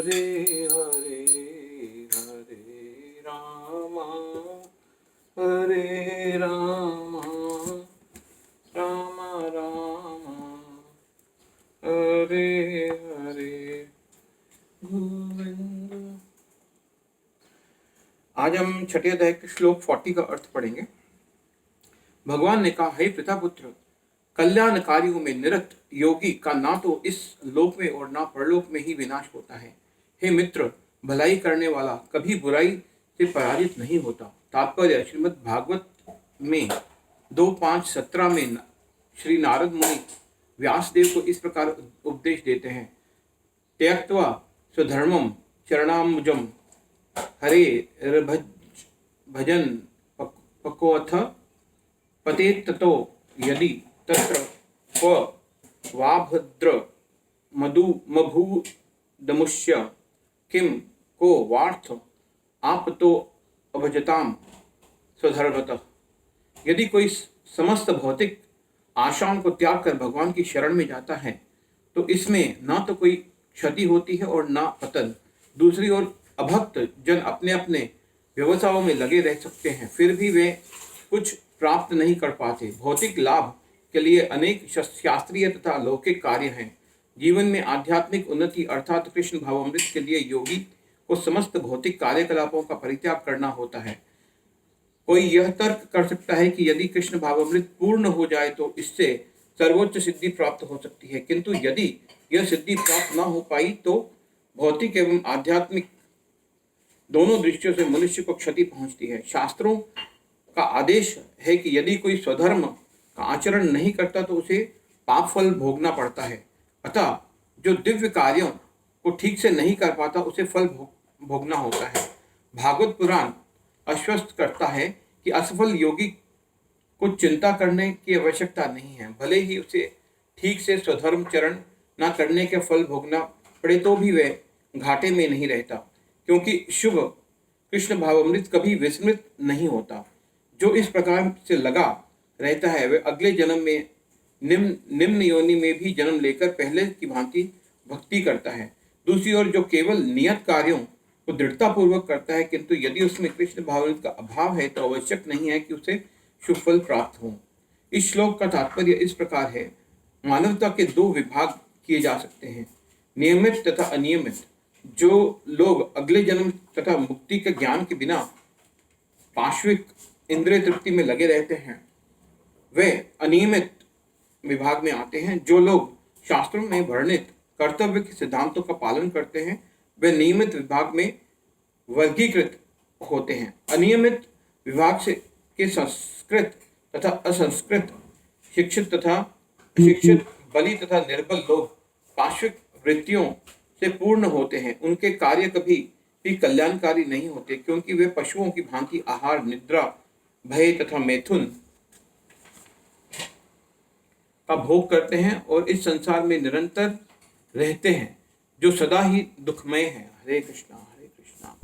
हरे हरे हरे रामा हरे रामा रामा रामा हरे हरे गोविंद। आज हम छठे अध्याय के श्लोक 40 का अर्थ पढ़ेंगे। भगवान ने कहा, हे पितापुत्र, कल्याणकारियों में निरत योगी का ना तो इस लोक में और ना परलोक में ही विनाश होता है। हे मित्र, भलाई करने वाला कभी बुराई से पराजित नहीं होता। तात्पर्य श्रीमद् भागवत में 2.5.17 में श्री नारद मुनि व्यासदेव को इस प्रकार उपदेश देते हैं। त्यक्त्वा स्वधर्मम चरणाम्बुजम हरे भजन पकोऽथ पतेत् ततो यदि तत्र वाभद्र मभूदमुष्य किम को वार्थ आपतो अभजताम स्वधर्मतः। यदि कोई समस्त भौतिक आशाओं को त्याग कर भगवान की शरण में जाता है तो इसमें ना तो कोई क्षति होती है और ना पतन। दूसरी ओर अभक्त जन अपने अपने व्यवसायों में लगे रह सकते हैं, फिर भी वे कुछ प्राप्त नहीं कर पाते। भौतिक लाभ के लिए अनेक शास्त्रीय तथा लौकिक कार्य हैं। जीवन में आध्यात्मिक उन्नति अर्थात कृष्ण भावामृत के लिए योगी को समस्त भौतिक कार्यकलापों का परित्याग करना होता है। कोई यह तर्क कर सकता है कि यदि कृष्ण भावामृत पूर्ण हो जाए तो इससे सर्वोच्च सिद्धि प्राप्त हो सकती है, किंतु यदि यह सिद्धि प्राप्त न हो पाई तो भौतिक एवं आध्यात्मिक दोनों दृष्टियों से मनुष्य को क्षति पहुंचती है। शास्त्रों का आदेश है कि यदि कोई स्वधर्म का आचरण नहीं करता तो उसे पाप फल भोगना पड़ता है। अतः जो दिव्य कार्यों को ठीक से नहीं कर पाता उसे फल भोगना होता है। भागवत पुराण आश्वस्त करता है कि असफल योगी को चिंता करने की आवश्यकता नहीं है। भले ही उसे ठीक से स्वधर्म चरण न करने के फल भोगना पड़े तो भी वह घाटे में नहीं रहता, क्योंकि शुभ कृष्ण भावामृत कभी विस्मृत नहीं होता। जो इस प्रकार से लगा रहता है वह अगले जन्म में निम्न योनि में भी जन्म लेकर पहले की भांति भक्ति करता है। दूसरी ओर जो केवल नियत कार्यों को दृढ़ता पूर्वक करता है, किंतु यदि उसमें कृष्ण भावामृत का अभाव है तो आवश्यक नहीं है कि उसे शुभ फल प्राप्त हो। इस श्लोक का तात्पर्य इस प्रकार है, मानवता के दो विभाग किए जा सकते हैं, नियमित तथा अनियमित। जो लोग अगले जन्म तथा मुक्ति के ज्ञान के बिना पाश्विक इंद्रिय तृप्ति में लगे रहते हैं वे अनियमित विभाग में आते हैं। जो लोग शास्त्रों में वर्णित कर्तव्य के सिद्धांतों का पालन करते हैं वे नियमित विभाग में वर्गीकृत होते हैं। अनियमित विभाग से के संस्कृत तथा असंस्कृत, शिक्षित तथा अशिक्षित, बलि तथा निर्बल लोग पाश्विक वृत्तियों से पूर्ण होते हैं। उनके कार्य कभी भी कल्याणकारी नहीं होते, क्योंकि वे पशुओं की भांति आहार, निद्रा, भय तथा मैथुन का भोग करते हैं और इस संसार में निरंतर रहते हैं जो सदा ही दुखमय है। हरे कृष्णा।